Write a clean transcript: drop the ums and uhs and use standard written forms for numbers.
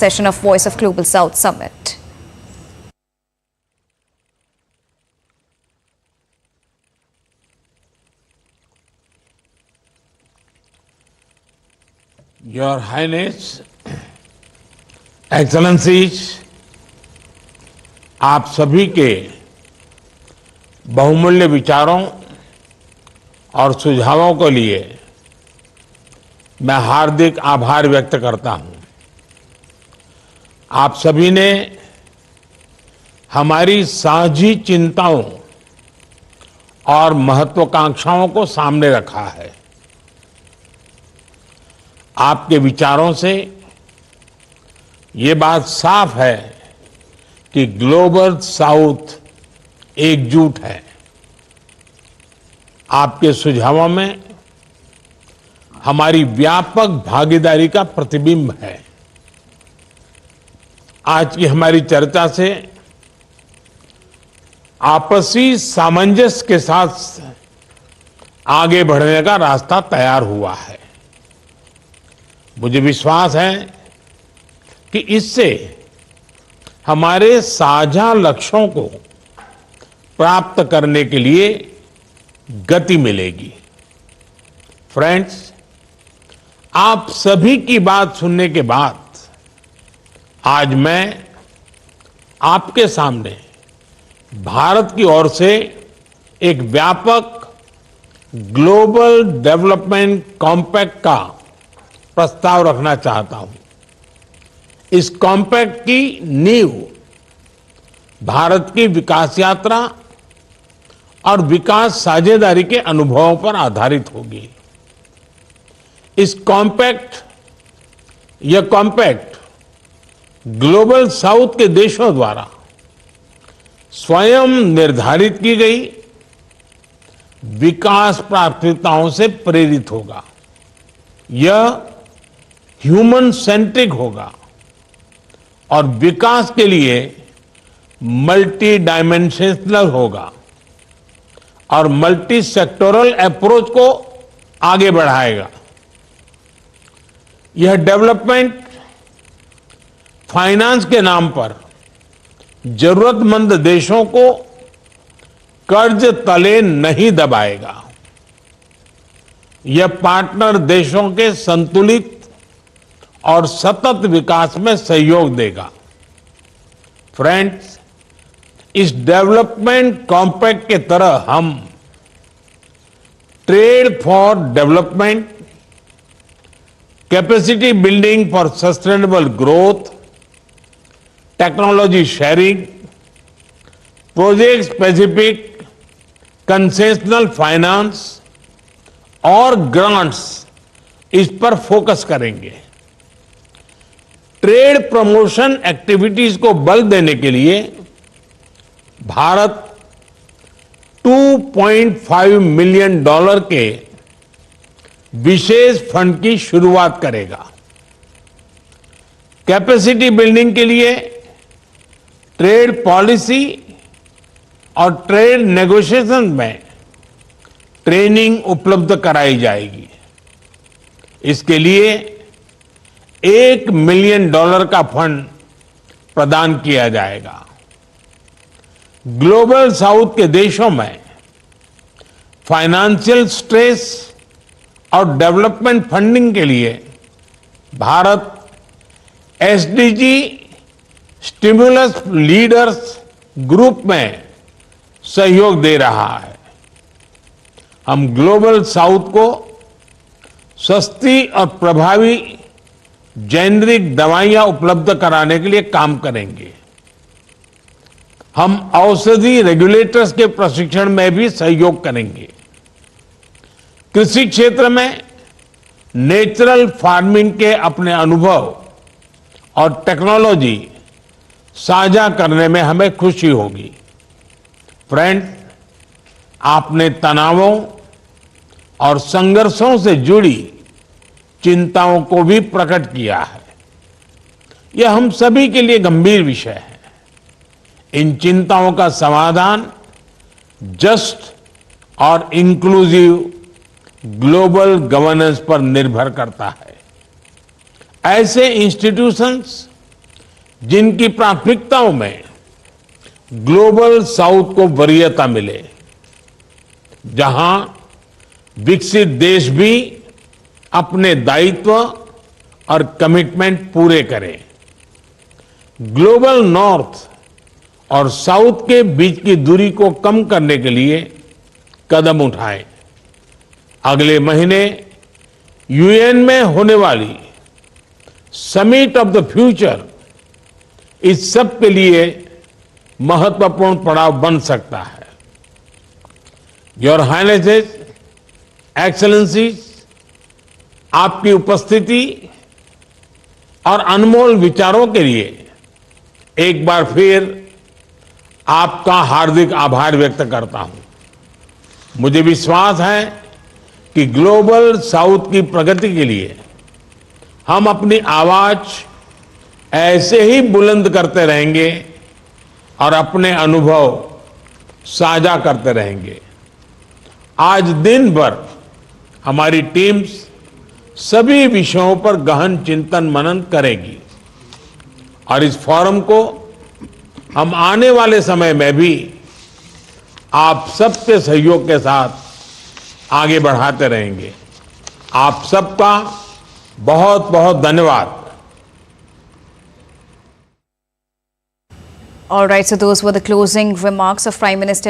session of Voice of Global South Summit. Your Highness, Excellencies, आप सभी के बहुमूल्य विचारों और सुझावों के लिए मैं हार्दिक आभार व्यक्त करता हूं। आप सभी ने हमारी साझी चिंताओं और महत्वाकांक्षाओं को सामने रखा है। आपके विचारों से ये बात साफ है कि ग्लोबल साउथ एकजुट है। आपके सुझावों में हमारी व्यापक भागीदारी का प्रतिबिंब है। आज की हमारी चर्चा से आपसी सामंजस्य के साथ आगे बढ़ने का रास्ता तैयार हुआ है। मुझे विश्वास है कि इससे हमारे साझा लक्ष्यों को प्राप्त करने के लिए गति मिलेगी। फ्रेंड्स, आप सभी की बात सुनने के बाद आज मैं आपके सामने भारत की ओर से एक व्यापक ग्लोबल डेवलपमेंट कॉम्पैक्ट का प्रस्ताव रखना चाहता हूं। इस कॉम्पैक्ट की नींव भारत की विकास यात्रा और विकास साझेदारी के अनुभवों पर आधारित होगी। यह कॉम्पैक्ट ग्लोबल साउथ के देशों द्वारा स्वयं निर्धारित की गई विकास प्राथमिकताओं से प्रेरित होगा। यह ह्यूमन सेंट्रिक होगा और विकास के लिए मल्टी डायमेंशनल होगा और मल्टी सेक्टोरल अप्रोच को आगे बढ़ाएगा। यह डेवलपमेंट फाइनेंस के नाम पर जरूरतमंद देशों को कर्ज तले नहीं दबाएगा। यह पार्टनर देशों के संतुलित और सतत विकास में सहयोग देगा। फ्रेंड्स, इस डेवलपमेंट कॉम्पैक्ट के तरह हम trade for development, capacity building for sustainable growth, technology sharing, project specific concessional finance और ग्रांट्स इस पर फोकस करेंगे। ट्रेड प्रमोशन एक्टिविटीज को बल देने के लिए भारत $2.5 मिलियन के विशेष फंड की शुरुआत करेगा। कैपेसिटी बिल्डिंग के लिए ट्रेड पॉलिसी और ट्रेड नेगोशिएशन में ट्रेनिंग उपलब्ध कराई जाएगी। इसके लिए $1 मिलियन का फंड प्रदान किया जाएगा। ग्लोबल साउथ के देशों में फाइनेंशियल स्ट्रेस और डेवलपमेंट फंडिंग के लिए Bharat SDG stimulus leaders group में सहयोग दे रहा है। हम ग्लोबल साउथ को सस्ती और प्रभावी जेनरिक दवाइयां उपलब्ध कराने के लिए काम करेंगे। हम औषधि रेगुलेटर्स के प्रशिक्षण में भी सहयोग करेंगे। कृषि क्षेत्र में नेचुरल फार्मिंग के अपने अनुभव और टेक्नोलॉजी साझा करने में हमें खुशी होगी। फ्रेंड्स, आपने तनावों और संघर्षों से जुड़ी चिंताओं को भी प्रकट किया है। यह हम सभी के लिए गंभीर विषय है। इन चिंताओं का समाधान जस्ट और इंक्लूसिव ग्लोबल गवर्नेंस पर निर्भर करता है। ऐसे इंस्टीट्यूशंस जिनकी प्राथमिकताओं में ग्लोबल साउथ को वरीयता मिले, जहां विकसित देश भी अपने दायित्व और कमिटमेंट पूरे करें। ग्लोबल नॉर्थ और साउथ के बीच की दूरी को कम करने के लिए कदम उठाएं। अगले महीने यूएन में होने वाली समिट ऑफ द फ्यूचर इस सब के लिए महत्वपूर्ण पड़ाव बन सकता है। योर हाइनेसेस, एक्सेलेंसीज, आपकी उपस्थिति और अनमोल विचारों के लिए एक बार फिर आपका हार्दिक आभार व्यक्त करता हूं। मुझे विश्वास है कि ग्लोबल साउथ की प्रगति के लिए हम अपनी आवाज ऐसे ही बुलंद करते रहेंगे और अपने अनुभव साझा करते रहेंगे। आज दिन भर हमारी टीम्स सभी विषयों पर गहन चिंतन मनन करेगी और इस फोरम को हम आने वाले समय में भी आप सबके सहयोग के साथ आगे बढ़ाते रहेंगे। आप सबका बहुत बहुत धन्यवाद। All right, so those were the closing remarks of Prime Minister